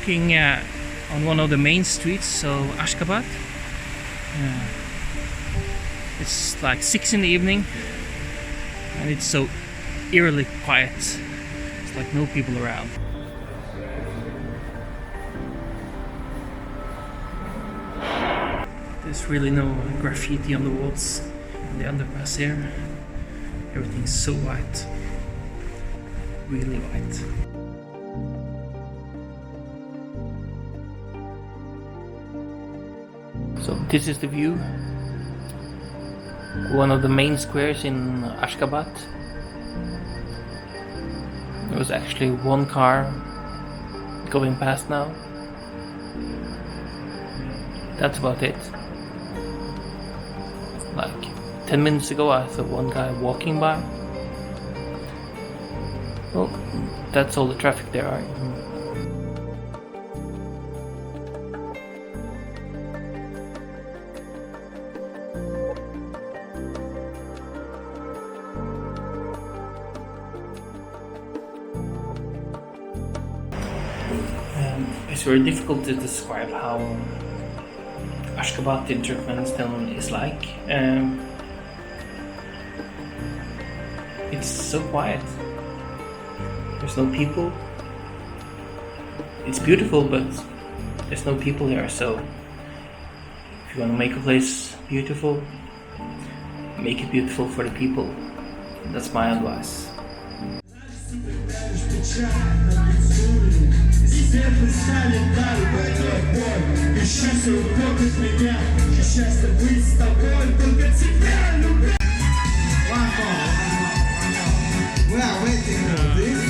walking on one of the main streets of Ashgabat. It's like 6 in the evening and it's so eerily quiet. It's like no people around. There's really no graffiti on the walls in the underpass here. Everything's so white. Really white. So this is the view. One of the main squares in Ashgabat. There was actually one car going past now. That's about it. Like 10 minutes ago I saw one guy walking by. Well, that's all the traffic there are. It's very difficult to describe how Ashgabat in Turkmenistan is like. It's so quiet. There's no people. It's beautiful, but there's no people here. So if you want to make a place beautiful, make it beautiful for the people. That's my advice. Well, waiting for this.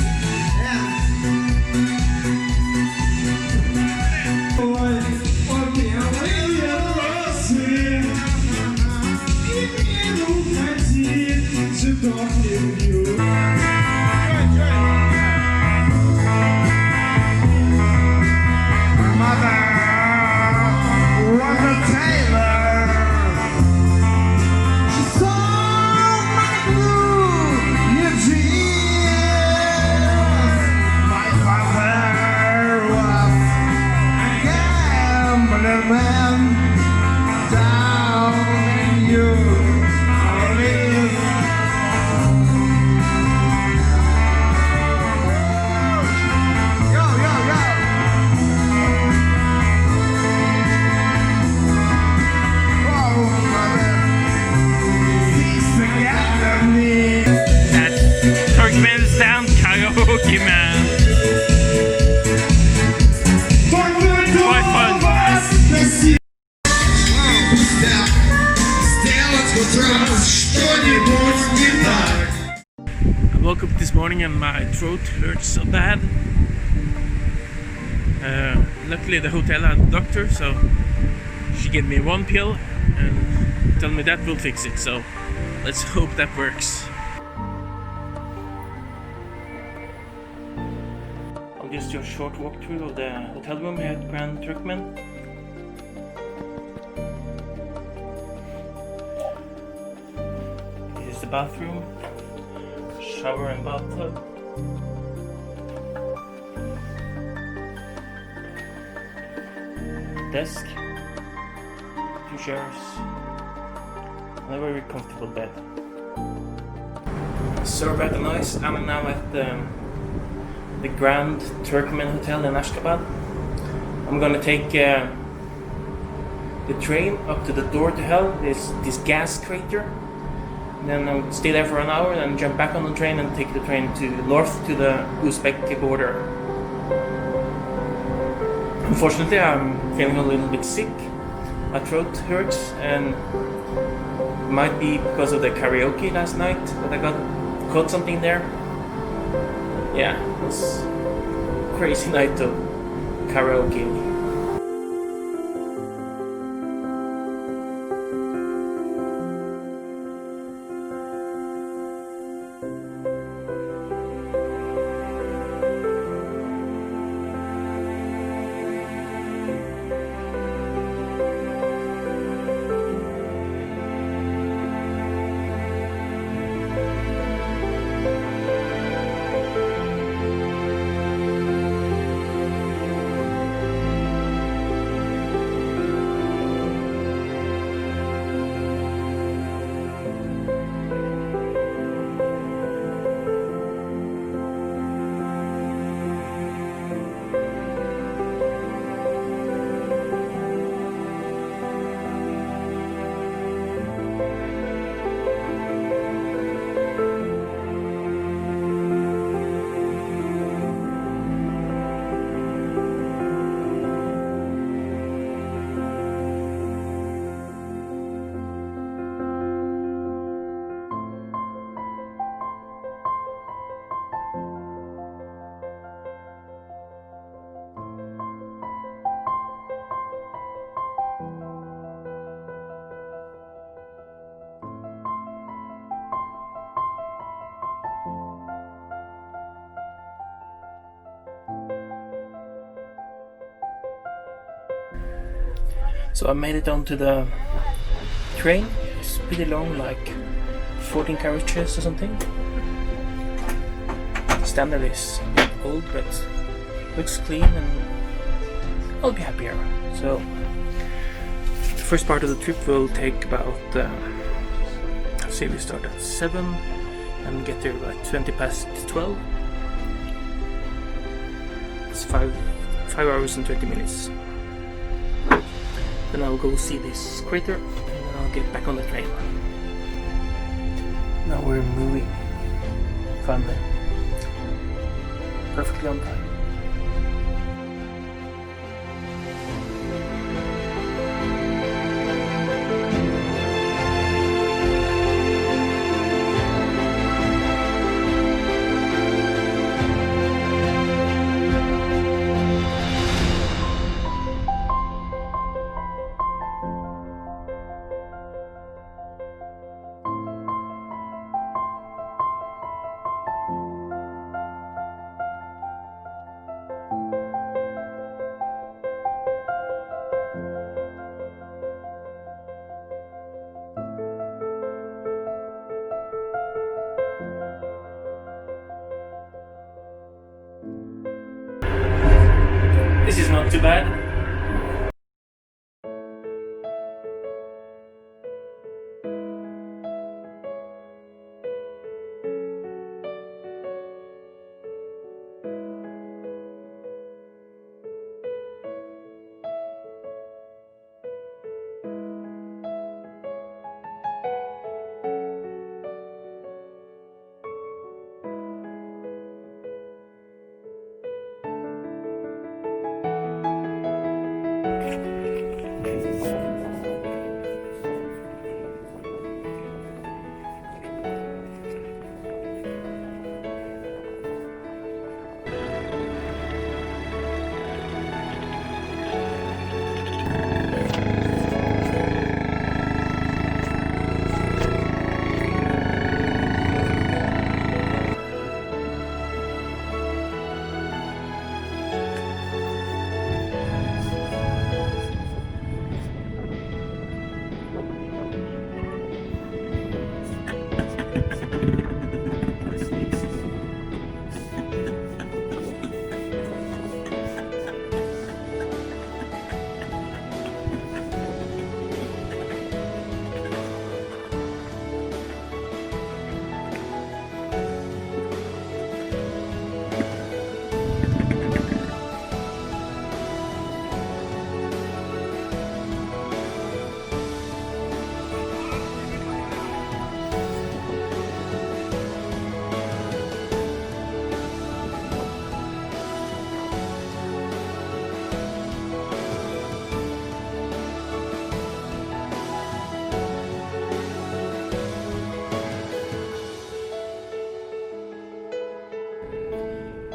Turkmenistan karaoke, man. Quite fun. I woke up this morning and my throat hurts so bad. Luckily the hotel had a doctor, so she gave me one pill and told me that will fix it. So let's hope that works. Just do a short walkthrough of the hotel room here at Grand Turkmen. This is the bathroom, shower and bathtub. Desk, 2 chairs, and a very comfortable bed. Sorry about the noise. I'm now at the Grand Turkmen Hotel in Ashgabat. I'm gonna take the train up to the door to hell, this gas crater. And then I'll stay there for an hour, then jump back on the train and take the train to north to the Uzbek border. Unfortunately, I'm feeling a little bit sick. My throat hurts, and it might be because of the karaoke last night that I caught something there. Yeah, it was a crazy night of karaoke. So I made it onto the train. It's pretty long, like 14 carriages or something. The standard is old, but looks clean, and I'll be happier. So the first part of the trip will take about say we start at 7 and get there by 20 past 12. It's 5 hours and 20 minutes. Then I'll go see this crater, and then I'll get back on the train. Now we're moving. Finally. Perfectly on time. This is not too bad.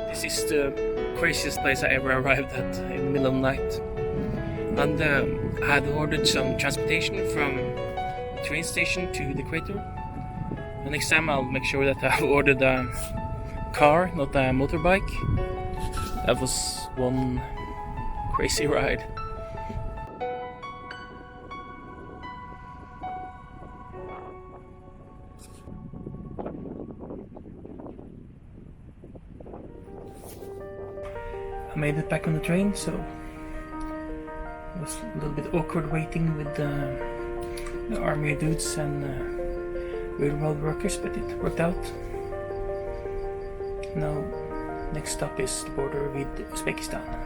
This is the craziest place I ever arrived at in the middle of the night. And I had ordered some transportation from the train station to the crater. And next time I'll make sure that I ordered a car, not a motorbike. That was one crazy ride. I made it back on the train, so it was a little bit awkward waiting with the army dudes and railroad workers, but it worked out. Now, next stop is the border with Uzbekistan.